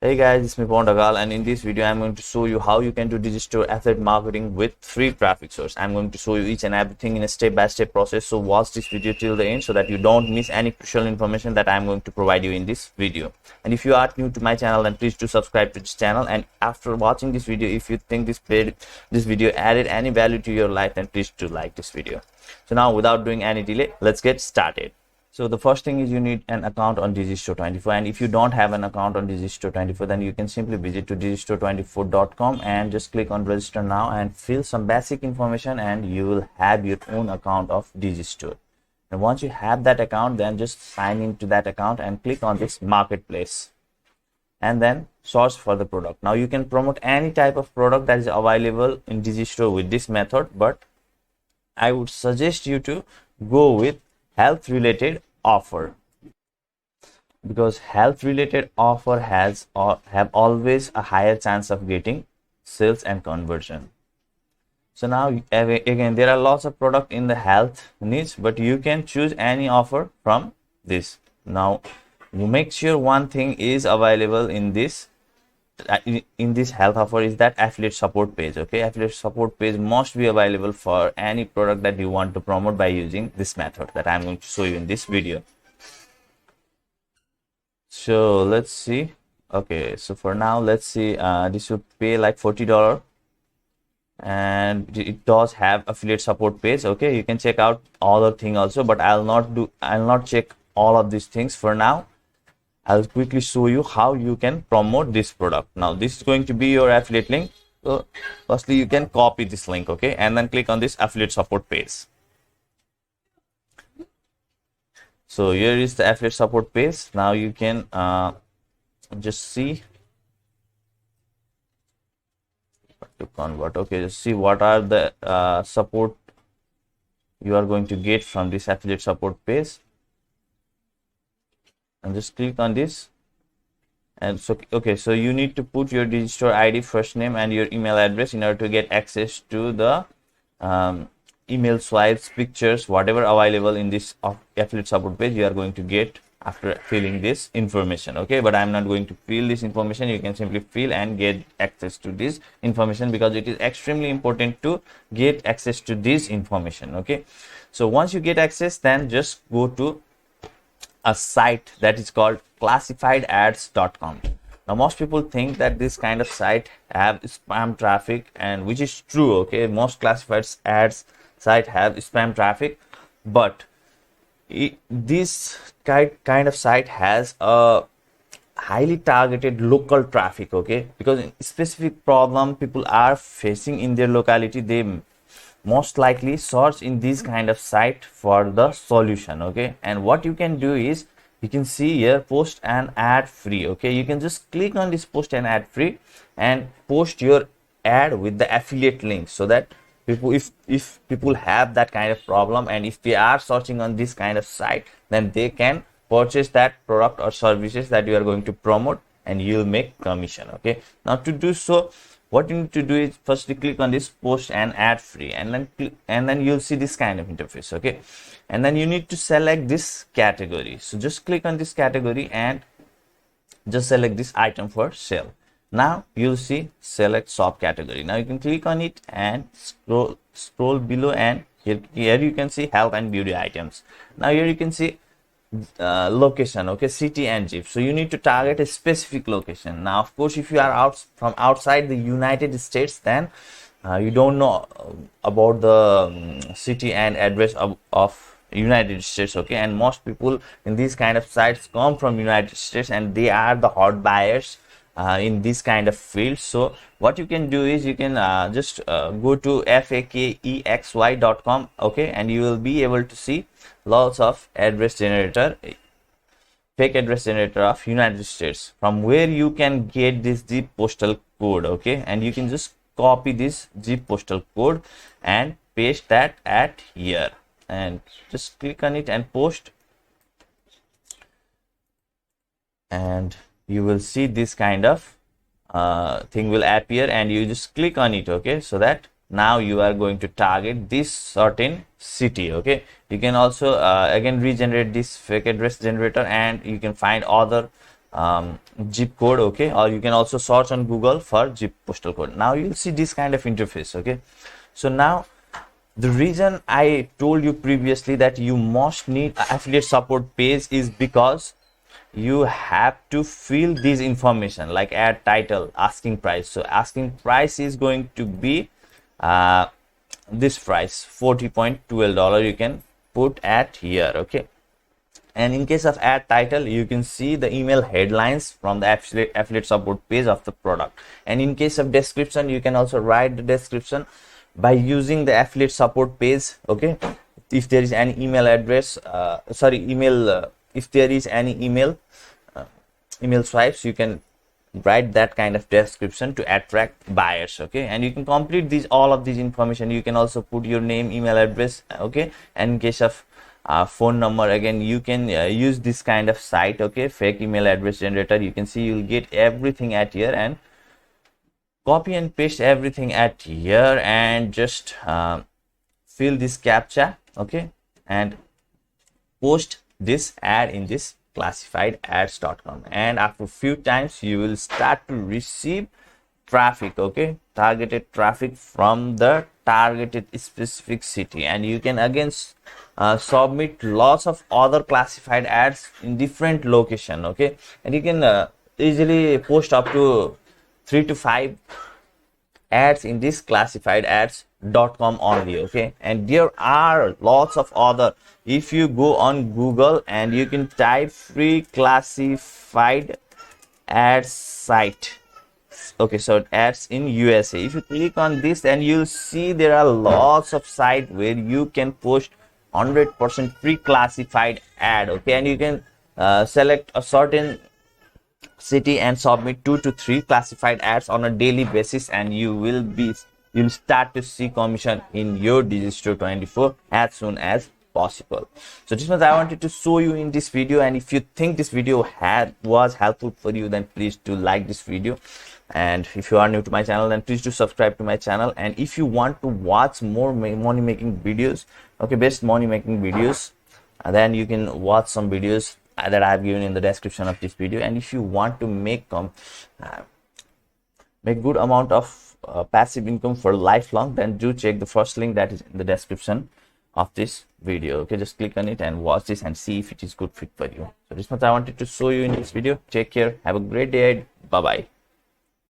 Hey guys, it's me Pondagal, and in this video I'm going to show you how you can do Digistore affiliate marketing with free traffic source. I'm going to show you each and everything in a step-by-step process, so watch this video till the end so that you don't miss any crucial information that I'm going to provide you in this video. And if you are new to my channel, then please do subscribe to this channel, and after watching this video, if you think this video added any value to your life, then please do like this video. So now, without doing any delay, let's get started. So the first thing is you need an account on Digistore24, and if you don't have an account on Digistore24, then you can simply visit to digistore24.com and just click on register now and fill some basic information, and you will have your own account of Digistore. And once you have that account, then just sign into that account and click on this marketplace and then search for the product. Now you can promote any type of product that is available in Digistore with this method, but I would suggest you to go with health related offer, because health related offer has or have always a higher chance of getting sales and conversion. So now again, there are lots of product in the health niche, but you can choose any offer from this. Now you make sure one thing is available in this health offer is that affiliate support page. Okay, affiliate support page must be available for any product that you want to promote by using this method that I'm going to show you in this video. So let's see. Okay, so for now, let's see, this would pay like $40, and it does have affiliate support page. Okay, you can check out other thing also, but I'll not check all of these things for now. I'll quickly show you how you can promote this product. Now this is going to be your affiliate link. So firstly, you can copy this link, okay, and then click on this affiliate support page. So here is the affiliate support page. Now you can just see what to convert. Okay, just see what are the support you are going to get from this affiliate support page, and just click on this. And so okay, so you need to put your Digistore ID, first name, and your email address in order to get access to the email swipes, pictures, whatever available in this affiliate support page you are going to get after filling this information. Okay, but I'm not going to fill this information. You can simply fill and get access to this information, because it is extremely important to get access to this information. Okay, so once you get access, then just go to a site that is called classifiedads.com. Now most people think that this kind of site have spam traffic, and which is true. Okay, most classified ads site have spam traffic, but this kind of site has a highly targeted local traffic. Okay, because in specific problem people are facing in their locality, they most likely search in this kind of site for the solution. Okay, and what you can do is, you can see here, post an ad free. Okay, you can just click on this post an ad free and post your ad with the affiliate link, so that people, if people have that kind of problem and if they are searching on this kind of site, then they can purchase that product or services that you are going to promote, and you'll make commission. Okay, now to do so, what you need to do is firstly click on this post and ad free, and then you'll see this kind of interface. Okay, and then you need to select this category. So just click on this category and just select this item for sale. Now you'll see select shop category. Now you can click on it and scroll below, and here you can see health and beauty items. Now here you can see location, okay, city and zip. So you need to target a specific location. Now of course, if you are from outside the United States, then you don't know about the city and address of United States. Okay, and most people in these kind of sites come from United States, and they are the hot buyers in this kind of field. So what you can do is, you can just go to fakexy.com, okay, and you will be able to see lots of address generator, fake address generator of United States, from where you can get this zip postal code. Okay, and you can just copy this zip postal code and paste that at here, and just click on it and post, and you will see this kind of thing will appear, and you just click on it. Okay, so that now you are going to target this certain city. Okay, you can also again regenerate this fake address generator, and you can find other zip code, okay, or you can also search on Google for zip postal code. Now you'll see this kind of interface, okay. So now the reason I told you previously that you must need affiliate support page is because you have to fill this information like add title, asking price. So asking price is going to be this price, $40.12 you can put at here, okay. And in case of add title, you can see the email headlines from the affiliate support page of the product. And in case of description, you can also write the description by using the affiliate support page, okay. If there is any email address, if there is any email swipes, you can write that kind of description to attract buyers, okay. And you can complete all of these information. You can also put your name, email address, okay. And in case of phone number, again you can use this kind of site, okay, fake email address generator. You can see you'll get everything at here, and copy and paste everything at here, and just fill this captcha, okay, and post this ad in this classifiedads.com. and after few times you will start to receive traffic, okay, targeted traffic from the targeted specific city. And you can again submit lots of other classified ads in different location, okay. And you can easily post up to 3 to 5 ads in this classifiedads.com only, okay. And there are lots of other. If you go on Google and you can type free classified ads site, okay, so ads in USA, if you click on this, and you'll see there are lots of sites where you can post 100% free classified ad, okay. And you can select a certain city and submit 2 to 3 classified ads on a daily basis, and you'll start to see commission in your Digistore24 as soon as possible. So this much I wanted to show you in this video, and if you think this video was helpful for you, then please do like this video. And if you are new to my channel, then please do subscribe to my channel. And if you want to watch more money making videos, okay, best money making videos, then you can watch some videos that I have given in the description of this video. And if you want to make good amount of passive income for lifelong, then do check the first link that is in the description of this video, okay. Just click on it and watch this and see if it is good fit for you. So this much I wanted to show you in this video. Take care, have a great day, bye bye.